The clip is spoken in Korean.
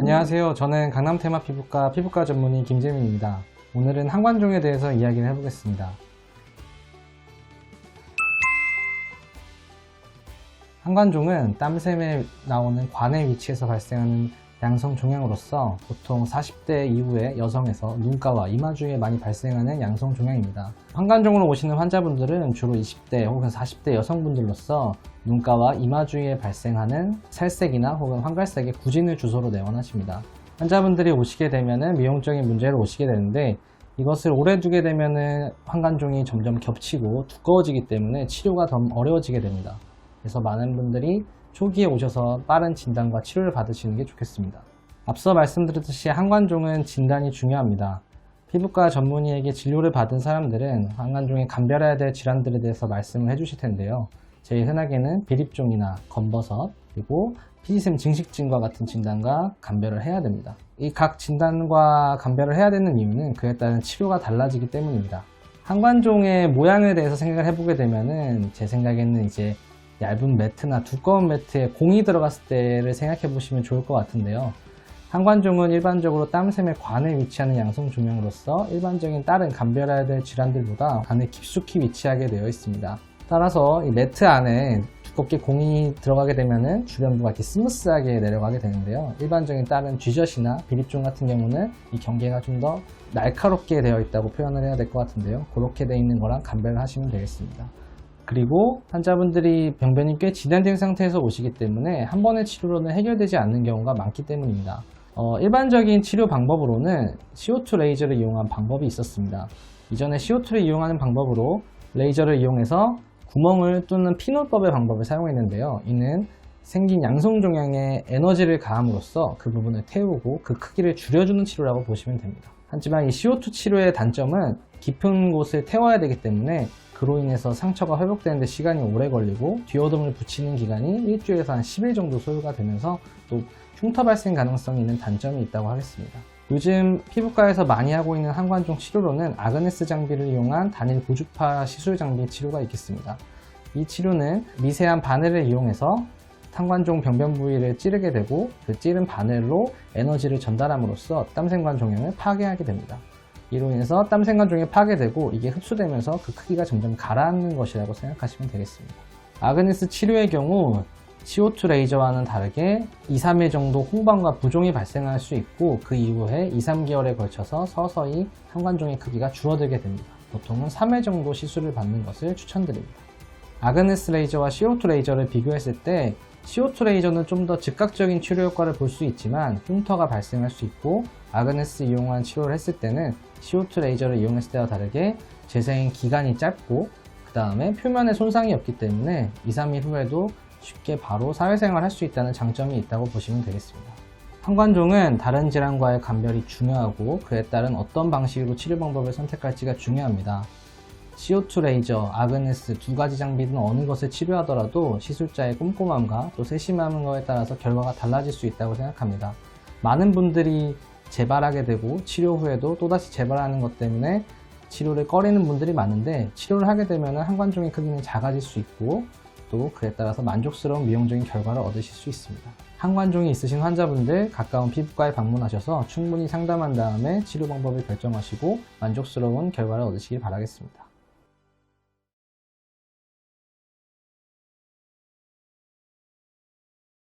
안녕하세요. 저는 강남테마 피부과 전문의 김재민입니다. 오늘은 한관종에 대해서 이야기를 해보겠습니다. 한관종은 땀샘에 나오는 관의 위치에서 발생하는 양성 종양으로서 보통 40대 이후의 여성에서 눈가와 이마 주위에 많이 발생하는 양성 종양입니다. 한관종으로 오시는 환자분들은 주로 20대 혹은 40대 여성분들로서 눈가와 이마 주위에 발생하는 살색이나 혹은 황갈색의 구진을 주소로 내원하십니다. 환자분들이 오시게 되면 미용적인 문제로 오시게 되는데, 이것을 오래 두게 되면 한관종이 점점 겹치고 두꺼워지기 때문에 치료가 더 어려워지게 됩니다. 그래서 많은 분들이 초기에 오셔서 빠른 진단과 치료를 받으시는 게 좋겠습니다. 앞서 말씀드렸듯이 한관종은 진단이 중요합니다. 피부과 전문의에게 진료를 받은 사람들은 한관종에 감별해야 될 질환들에 대해서 말씀을 해주실 텐데요. 제일 흔하게는 비립종이나 검버섯, 그리고 피지샘 증식증과 같은 진단과 감별을 해야 됩니다. 이 각 진단과 감별을 해야 되는 이유는 그에 따른 치료가 달라지기 때문입니다. 한관종의 모양에 대해서 생각을 해보게 되면은 제 생각에는 이제 얇은 매트나 두꺼운 매트에 공이 들어갔을 때를 생각해 보시면 좋을 것 같은데요. 한관종은 일반적으로 땀샘의 관에 위치하는 양성 종양으로서 일반적인 다른 감별해야 될 질환들보다 관에 깊숙이 위치하게 되어 있습니다. 따라서 이 매트 안에 두껍게 공이 들어가게 되면은 주변부가 이렇게 스무스하게 내려가게 되는데요. 일반적인 다른 쥐젖이나 비립종 같은 경우는 이 경계가 좀 더 날카롭게 되어 있다고 표현을 해야 될 것 같은데요. 그렇게 되어 있는 거랑 감별을 하시면 되겠습니다. 그리고 환자분들이 병변이 꽤 진행된 상태에서 오시기 때문에 한 번의 치료로는 해결되지 않는 경우가 많기 때문입니다. 일반적인 치료 방법으로는 CO2 레이저를 이용한 방법이 있었습니다. 이전에 CO2를 이용하는 방법으로 레이저를 이용해서 구멍을 뚫는 피놀법의 방법을 사용했는데요. 이는 생긴 양성 종양에 에너지를 가함으로써 그 부분을 태우고 그 크기를 줄여주는 치료라고 보시면 됩니다. 하지만 이 CO2 치료의 단점은 깊은 곳을 태워야 되기 때문에 그로 인해서 상처가 회복되는데 시간이 오래 걸리고 디오덤을 붙이는 기간이 일주일에서 한 10일 정도 소요가 되면서 또 흉터 발생 가능성이 있는 단점이 있다고 하겠습니다. 요즘 피부과에서 많이 하고 있는 한관종 치료로는 아그네스 장비를 이용한 단일 고주파 시술 장비 치료가 있겠습니다. 이 치료는 미세한 바늘을 이용해서 한관종 병변 부위를 찌르게 되고 그 찌른 바늘로 에너지를 전달함으로써 땀샘관 종양을 파괴하게 됩니다. 이로 인해서 땀샘관종이 파괴되고 이게 흡수되면서 그 크기가 점점 가라앉는 것이라고 생각하시면 되겠습니다. 아그네스 치료의 경우 CO2 레이저와는 다르게 2-3일 정도 홍반과 부종이 발생할 수 있고 그 이후에 2-3개월에 걸쳐서 서서히 한관종의 크기가 줄어들게 됩니다. 보통은 3회 정도 시술을 받는 것을 추천드립니다. 아그네스 레이저와 CO2 레이저를 비교했을 때 CO2 레이저는 좀 더 즉각적인 치료 효과를 볼 수 있지만 흉터가 발생할 수 있고, 아그네스 이용한 치료를 했을 때는 CO2 레이저를 이용했을 때와 다르게 재생 기간이 짧고 그 다음에 표면에 손상이 없기 때문에 2-3일 후에도 쉽게 바로 사회생활 할 수 있다는 장점이 있다고 보시면 되겠습니다. 한관종은 다른 질환과의 감별이 중요하고 그에 따른 어떤 방식으로 치료 방법을 선택할지가 중요합니다. CO2 레이저, 아그네스 두 가지 장비는 어느 것을 치료하더라도 시술자의 꼼꼼함과 또 세심함인 거에 따라서 결과가 달라질 수 있다고 생각합니다. 많은 분들이 재발하게 되고 치료 후에도 또다시 재발하는 것 때문에 치료를 꺼리는 분들이 많은데, 치료를 하게 되면 한관종의 크기는 작아질 수 있고 또 그에 따라서 만족스러운 미용적인 결과를 얻으실 수 있습니다. 한관종이 있으신 환자분들 가까운 피부과에 방문하셔서 충분히 상담한 다음에 치료 방법을 결정하시고 만족스러운 결과를 얻으시길 바라겠습니다.